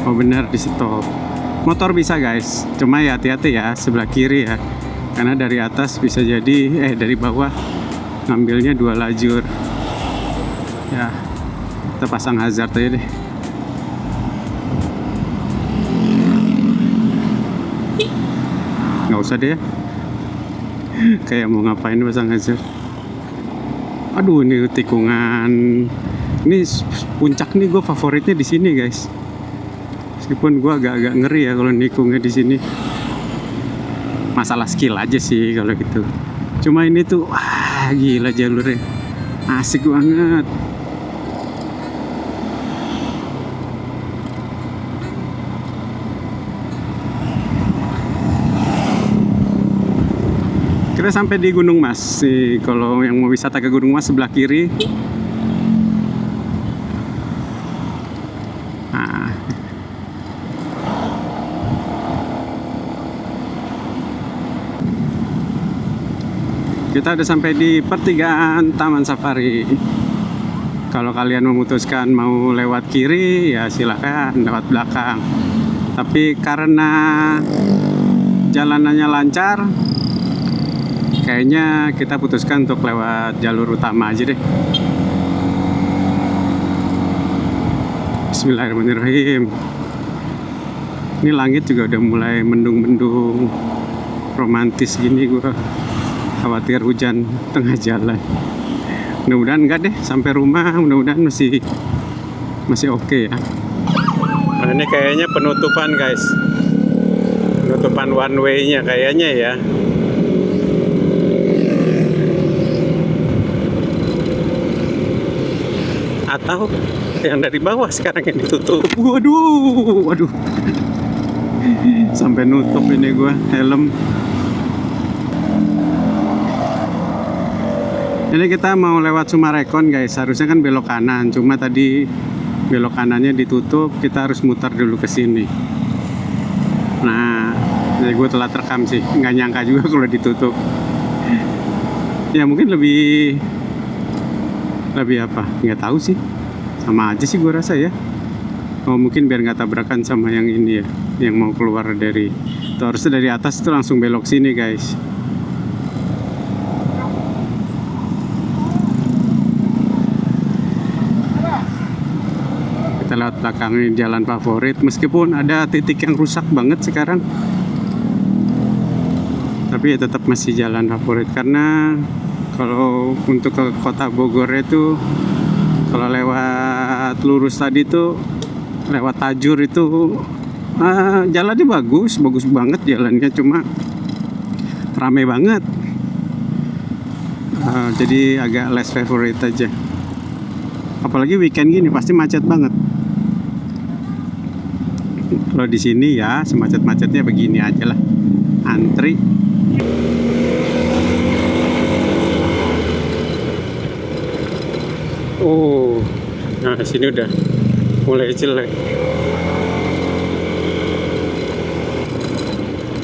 Oh benar, di stop. Motor bisa guys, cuma ya hati-hati ya sebelah kiri ya, karena dari atas bisa jadi dari bawah ngambilnya 2 lajur ya. Kita pasang hazard aja deh. Nggak usah deh ya. Kayak mau ngapain pasang hazard. Aduh ini tikungan. Ini puncak nih, gue favoritnya di sini guys. Meskipun gue agak-agak ngeri ya kalau nikungnya di sini. Masalah skill aja sih kalau gitu. Cuma ini tuh wah gila jalurnya, asik banget. Kita sampai di Gunung Mas sih. Kalau yang mau wisata ke Gunung Mas sebelah kiri. Nah. Kita udah sampai di pertigaan Taman Safari. Kalau kalian memutuskan mau lewat kiri ya silahkan lewat belakang. Tapi karena jalanannya lancar, kayaknya kita putuskan untuk lewat jalur utama aja deh. Bismillahirrahmanirrahim. Ini langit juga udah mulai mendung-mendung, romantis gini. Gue khawatir hujan tengah jalan. Mudah-mudahan enggak deh, sampai rumah mudah-mudahan masih oke ya. Nah, ini kayaknya penutupan guys, penutupan one way-nya kayaknya ya. Atau yang dari bawah sekarang yang ditutup. Waduh. Sampai nutup ini gua helm. Ini kita mau lewat Sumarekon guys. Harusnya kan belok kanan, cuma tadi belok kanannya ditutup. Kita harus mutar dulu ke sini. Nah, jadi gue telat rekam sih. Nggak nyangka juga kalau ditutup. Ya mungkin lebih apa? Nggak tahu sih. Sama aja sih gue rasa ya. Oh mungkin biar nggak tabrakan sama yang ini ya, yang mau keluar dari itu. Harusnya dari atas itu langsung belok sini guys. Kita lewat belakang ini jalan favorit, meskipun ada titik yang rusak banget sekarang, tapi ya tetap masih jalan favorit. Karena kalau untuk ke kota Bogor itu, kalau lewat lurus tadi tuh, lewat Tajur itu jalannya bagus banget jalannya, cuma rame banget. Jadi agak less favorite aja. Apalagi weekend gini pasti macet banget. Kalau di sini ya semacet-macetnya begini aja lah, antri. Oh, nah sini udah mulai jelek.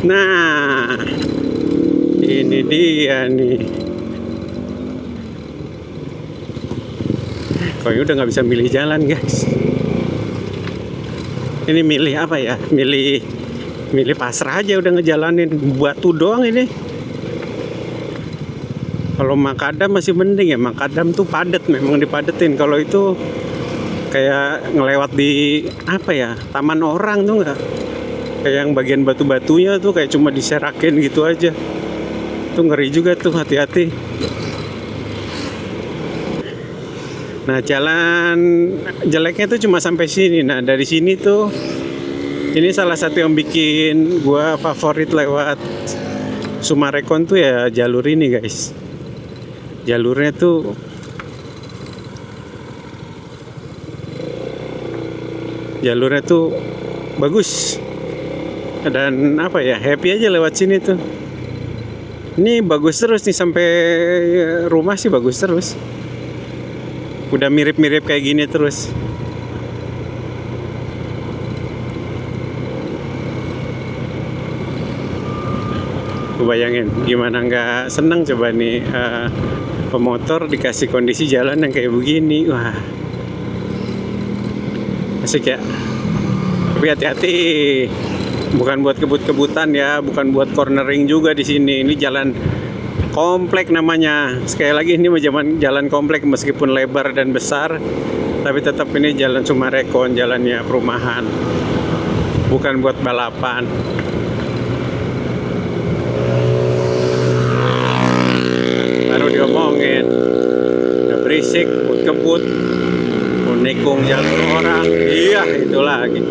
Nah, ini dia nih. Kayaknya udah nggak bisa milih jalan, guys. Ini milih apa ya? Milih pasrah aja udah ngejalanin. Batu doang ini. Kalau makadam masih mending ya. Makadam tuh padat, memang dipadetin. Kalau itu kayak ngelewat di apa ya? Taman orang tuh nggak? Kayak yang bagian batu-batunya tuh kayak cuma diserakin gitu aja. Tuh ngeri juga tuh, hati-hati. Nah, jalan jeleknya tuh cuma sampai sini. Nah, dari sini tuh ini salah satu yang bikin gua favorit lewat Sumarekon tuh ya jalur ini, guys. Jalurnya tuh bagus. Dan apa ya, happy aja lewat sini tuh. Ini bagus terus nih sampai rumah sih, bagus terus. Udah mirip-mirip kayak gini terus. Bayangin gimana nggak seneng coba nih pemotor dikasih kondisi jalan yang kayak begini. Wah, asik ya. Tapi hati-hati, bukan buat kebut-kebutan ya, bukan buat cornering juga di sini. Ini jalan komplek namanya. Sekali lagi ini jalan komplek, meskipun lebar dan besar, tapi tetap ini jalan Sumarekon, jalannya perumahan, bukan buat balapan. Baru diomongin udah berisik, kebut-kebut, menikung jalur orang. Iya, itu lagi.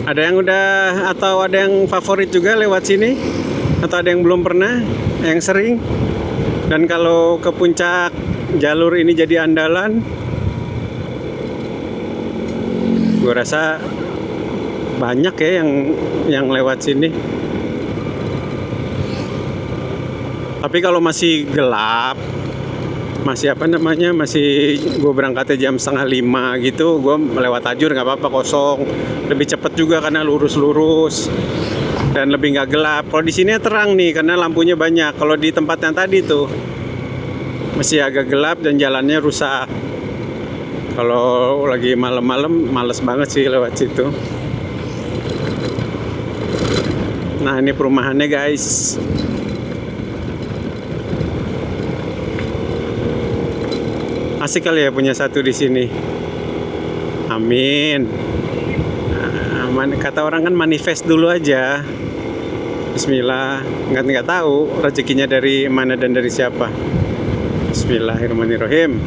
Ada yang udah atau ada yang favorit juga lewat sini? Atau ada yang belum pernah, yang sering? Dan kalau ke puncak jalur ini jadi andalan, gue rasa banyak ya yang lewat sini. Tapi kalau masih gelap, masih gue berangkatnya jam 4:30 gitu, gue melewat tajur nggak apa-apa, kosong, lebih cepet juga karena lurus-lurus dan lebih nggak gelap. Kalau di sini terang nih karena lampunya banyak. Kalau di tempat yang tadi tuh masih agak gelap dan jalannya rusak. Kalau lagi malam-malam males banget sih lewat situ. Nah, ini perumahannya, guys. Asik kali ya punya satu di sini. Amin. Nah, kata orang kan manifest dulu aja. Bismillah. Nggak tahu rezekinya dari mana dan dari siapa. Bismillahirrahmanirrahim.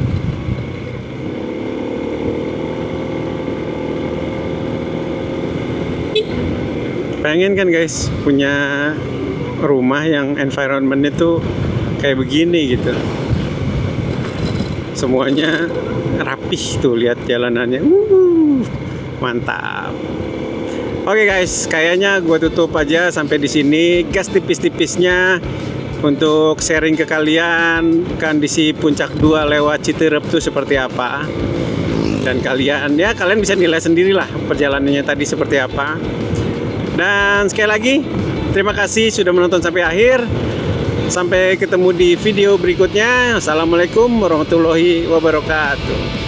Pengen kan, guys, punya rumah yang environment itu kayak begini gitu. Semuanya rapih tuh, lihat jalanannya. Mantap. Oke, guys, kayaknya gue tutup aja sampai di sini. Gas tipis-tipisnya untuk sharing ke kalian kondisi Puncak 2 lewat Citerep tuh seperti apa. Dan kalian bisa nilai sendirilah perjalanannya tadi seperti apa. Dan sekali lagi terima kasih sudah menonton sampai akhir. Sampai ketemu di video berikutnya. Assalamualaikum warahmatullahi wabarakatuh.